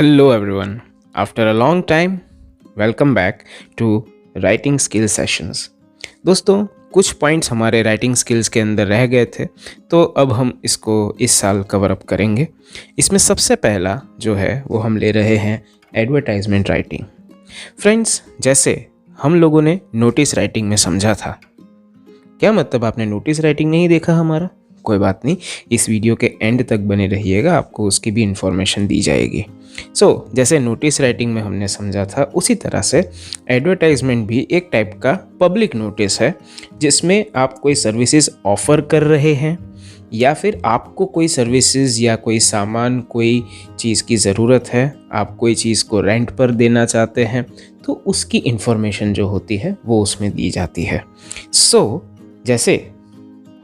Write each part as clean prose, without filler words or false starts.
Hello everyone. After a long time, welcome back to writing skill sessions. दोस्तों, कुछ points हमारे writing skills के अंदर रह गए थे, तो अब हम इसको इस साल कवर अप करेंगे। इसमें सबसे पहला जो है वो हम ले रहे हैं एडवर्टाइजमेंट राइटिंग। फ्रेंड्स, जैसे हम लोगों ने नोटिस राइटिंग में समझा था, क्या मतलब आपने नोटिस राइटिंग नहीं देखा हमारा? कोई बात नहीं, इस वीडियो के एंड तक बने रहिएगा, आपको उसकी भी इन्फॉर्मेशन दी जाएगी। जैसे नोटिस राइटिंग में हमने समझा था, उसी तरह से एडवर्टाइजमेंट भी एक टाइप का पब्लिक नोटिस है, जिसमें आप कोई सर्विसेज ऑफर कर रहे हैं या फिर आपको कोई सर्विसेज या कोई सामान, कोई चीज़ की ज़रूरत है, आप कोई चीज़ को रेंट पर देना चाहते हैं, तो उसकी इन्फॉर्मेशन जो होती है वो उसमें दी जाती है। जैसे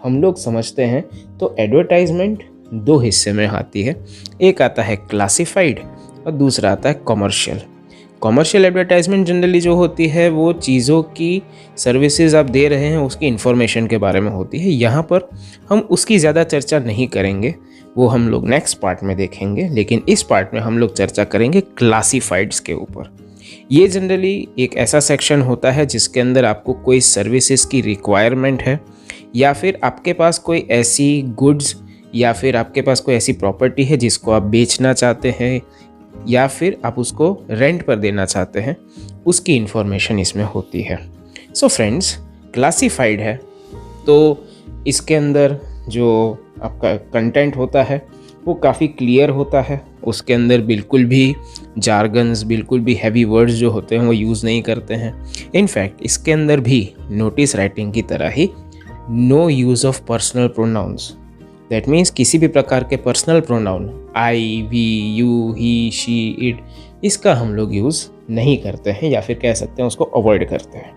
हम लोग समझते हैं तो एडवर्टाइजमेंट दो हिस्से में आती है। एक आता है क्लासिफाइड और दूसरा आता है कॉमर्शियल। कॉमर्शियल एडवर्टाइजमेंट जनरली जो होती है वो चीज़ों की, सर्विसेज आप दे रहे हैं उसकी इन्फॉर्मेशन के बारे में होती है। यहाँ पर हम उसकी ज़्यादा चर्चा नहीं करेंगे, वो हम लोग नेक्स्ट पार्ट में देखेंगे। लेकिन इस पार्ट में हम लोग चर्चा करेंगे क्लासिफाइड्स के ऊपर। ये जनरली एक ऐसा सेक्शन होता है जिसके अंदर आपको कोई सर्विसेज की रिक्वायरमेंट है, या फिर आपके पास कोई ऐसी गुड्स या फिर आपके पास कोई ऐसी प्रॉपर्टी है जिसको आप बेचना चाहते हैं या फिर आप उसको रेंट पर देना चाहते हैं, उसकी इन्फॉर्मेशन इसमें होती है। फ्रेंड्स, क्लासिफाइड है तो इसके अंदर जो आपका कंटेंट होता है वो काफ़ी क्लियर होता है। उसके अंदर बिल्कुल भी जार्गन्स, बिल्कुल भी हैवी वर्ड्स जो होते हैं वो यूज़ नहीं करते हैं। इनफैक्ट इसके अंदर भी नोटिस राइटिंग की तरह ही no use of personal pronouns, that means किसी भी प्रकार के personal pronoun, I, we, you, he, she, it, इसका हम लोग यूज़ नहीं करते हैं या फिर कह सकते हैं उसको अवॉइड करते हैं।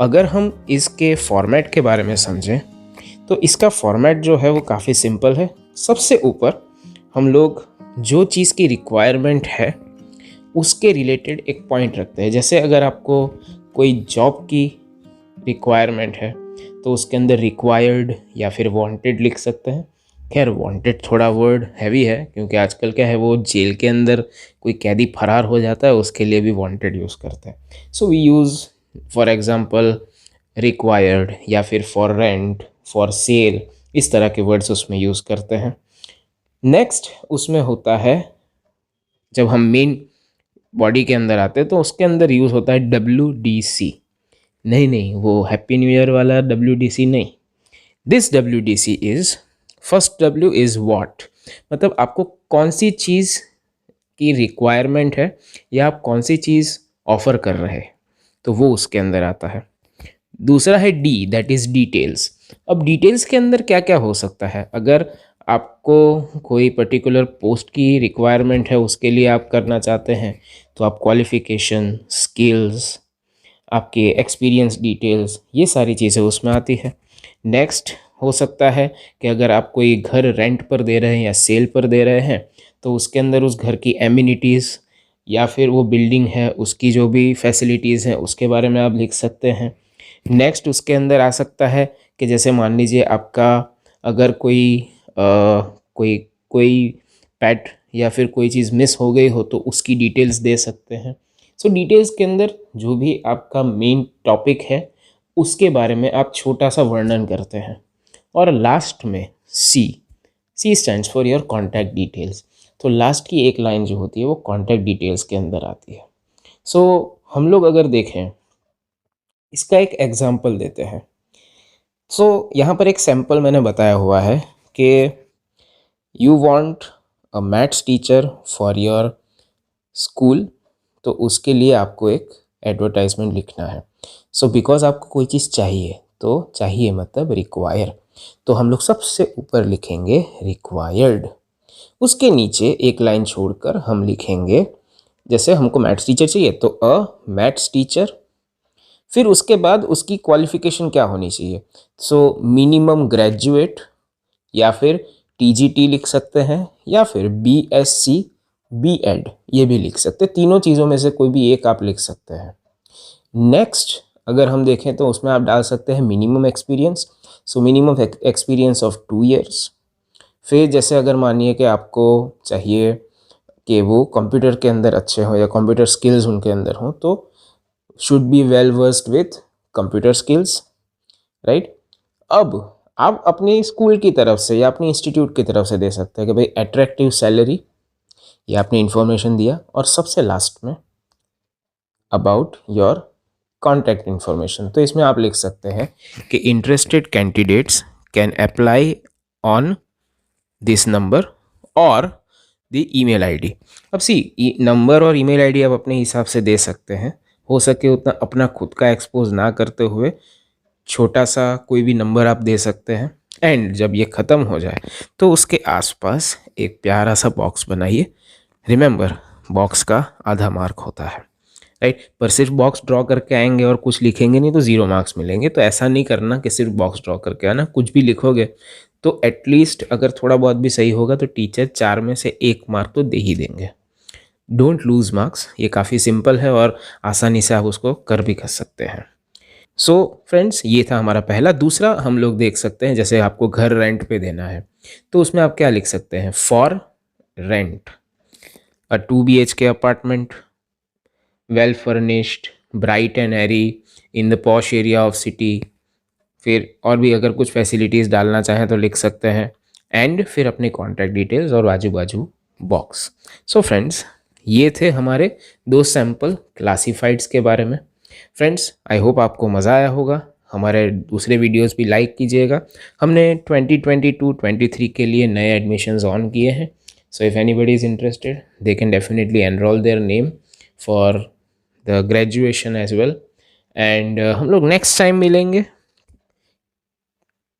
अगर हम इसके फॉर्मेट के बारे में समझें तो इसका फॉर्मेट जो है वो काफ़ी सिंपल है। सबसे ऊपर हम लोग जो चीज़ की रिक्वायरमेंट है उसके रिलेटेड एक पॉइंट रखते हैं। जैसे अगर आपको कोई जॉब की रिक्वायरमेंट है तो उसके अंदर रिक्वायर्ड या फिर वांटेड लिख सकते हैं। खैर, वांटेड थोड़ा वर्ड हैवी है, क्योंकि आजकल क्या है, वो जेल के अंदर कोई कैदी फरार हो जाता है उसके लिए भी वांटेड यूज़ करते हैं। We use for example required या फिर फॉर रेंट, फॉर सेल, इस तरह के वर्ड्स उसमें यूज़ करते हैं। नेक्स्ट उसमें होता है, जब हम मेन बॉडी के अंदर आते हैं तो उसके अंदर यूज़ होता है WDC। नहीं, वो हैप्पी न्यू ईयर वाला WDC नहीं। This WDC is, first W is what, मतलब आपको कौन सी चीज़ की रिक्वायरमेंट है या आप कौन सी चीज़ ऑफ़र कर रहे हैं, तो वो उसके अंदर आता है। दूसरा है D, दैट इज़ डिटेल्स। अब डिटेल्स के अंदर क्या क्या हो सकता है? अगर आपको कोई पर्टिकुलर पोस्ट की रिक्वायरमेंट है, उसके लिए आप करना चाहते हैं, तो आप क्वालिफ़िकेशन, स्किल्स, आपके एक्सपीरियंस डिटेल्स, ये सारी चीज़ें उसमें आती है। नेक्स्ट हो सकता है कि अगर आप कोई घर रेंट पर दे रहे हैं या सेल पर दे रहे हैं, तो उसके अंदर उस घर की एमिनिटीज़ या फिर वो बिल्डिंग है उसकी जो भी फैसिलिटीज़ हैं उसके बारे में आप लिख सकते हैं। नेक्स्ट उसके अंदर आ सकता है कि जैसे मान लीजिए आपका अगर कोई कोई पेट या फिर कोई चीज़ मिस हो गई हो तो उसकी डिटेल्स दे सकते हैं। डिटेल्स के अंदर जो भी आपका मेन टॉपिक है उसके बारे में आप छोटा सा वर्णन करते हैं। और लास्ट में C stands for your contact details. तो लास्ट की एक लाइन जो होती है वो कॉन्टैक्ट डिटेल्स के अंदर आती है। हम लोग अगर देखें, इसका एक एग्जाम्पल देते हैं। यहाँ पर एक सैम्पल मैंने बताया हुआ है कि you want a maths teacher for your school, तो उसके लिए आपको एक एडवर्टाइजमेंट लिखना है। बिकॉज आपको कोई चीज़ चाहिए, तो चाहिए मतलब रिक्वायर, तो हम लोग सबसे ऊपर लिखेंगे रिक्वायर्ड। उसके नीचे एक लाइन छोड़कर हम लिखेंगे, जैसे हमको मैथ्स टीचर चाहिए तो अ मैथ्स टीचर। फिर उसके बाद उसकी क्वालिफिकेशन क्या होनी चाहिए, मिनिमम ग्रेजुएट या फिर TGT लिख सकते हैं, या फिर BSc B.Ed ये भी लिख सकते हैं। तीनों चीज़ों में से कोई भी एक आप लिख सकते हैं। नेक्स्ट अगर हम देखें तो उसमें आप डाल सकते हैं minimum experience, minimum experience of 2 years। फिर जैसे अगर मानिए कि आपको चाहिए कि वो कंप्यूटर के अंदर अच्छे हो या कंप्यूटर स्किल्स उनके अंदर हो, तो should be well versed with computer skills, right. अब आप अपनी स्कूल की तरफ से या अपनी इंस्टीट्यूट की तरफ से दे सकते हैं कि भाई अट्रैक्टिव सैलरी, ये आपने इंफॉर्मेशन दिया, और सबसे लास्ट में अबाउट योर कॉन्टैक्ट इंफॉर्मेशन। तो इसमें आप लिख सकते हैं कि interested candidates can apply on this number और द ईमेल आईडी। अब सी नंबर और ईमेल आईडी आप अपने हिसाब से दे सकते हैं, हो सके उतना अपना खुद का एक्सपोज ना करते हुए छोटा सा कोई भी नंबर आप दे सकते हैं। एंड जब ये ख़त्म हो जाए तो उसके आसपास एक प्यारा सा बॉक्स बनाइए। रिमेंबर, बॉक्स का आधा मार्क होता है, राइट। पर सिर्फ बॉक्स ड्रॉ करके आएंगे और कुछ लिखेंगे नहीं तो 0 मार्क्स मिलेंगे। तो ऐसा नहीं करना कि सिर्फ बॉक्स ड्रॉ करके आना, कुछ भी लिखोगे तो एटलीस्ट अगर थोड़ा बहुत भी सही होगा तो टीचर 4 में से 1 मार्क तो दे ही देंगे। डोंट लूज मार्क्स, ये काफ़ी सिंपल है और आसानी से आप उसको कर भी कर सकते हैं। सो फ्रेंड्स, ये था हमारा पहला। दूसरा हम लोग देख सकते हैं, जैसे आपको घर रेंट पे देना है तो उसमें आप क्या लिख सकते हैं, for rent a 2 BHK apartment, well furnished, bright and airy, in the posh area of city. फिर और भी अगर कुछ फैसिलिटीज़ डालना चाहें तो लिख सकते हैं, एंड फिर अपने कॉन्टैक्ट डिटेल्स और बाजू बाजू बॉक्स। सो फ्रेंड्स, ये थे हमारे 2 सैम्पल क्लासीफाइड्स के बारे में। फ्रेंड्स, आई होप आपको मज़ा आया होगा। हमारे दूसरे वीडियोस भी लाइक कीजिएगा। हमने 2022-23 के लिए नए एडमिशन्स ऑन किए हैं। So if anybody is interested they can definitely enrol their name for the graduation as well. And हम लोग नेक्स्ट टाइम मिलेंगे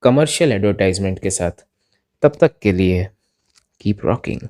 कमर्शियल एडवर्टाइजमेंट के साथ। तब तक के लिए कीप रॉकिंग।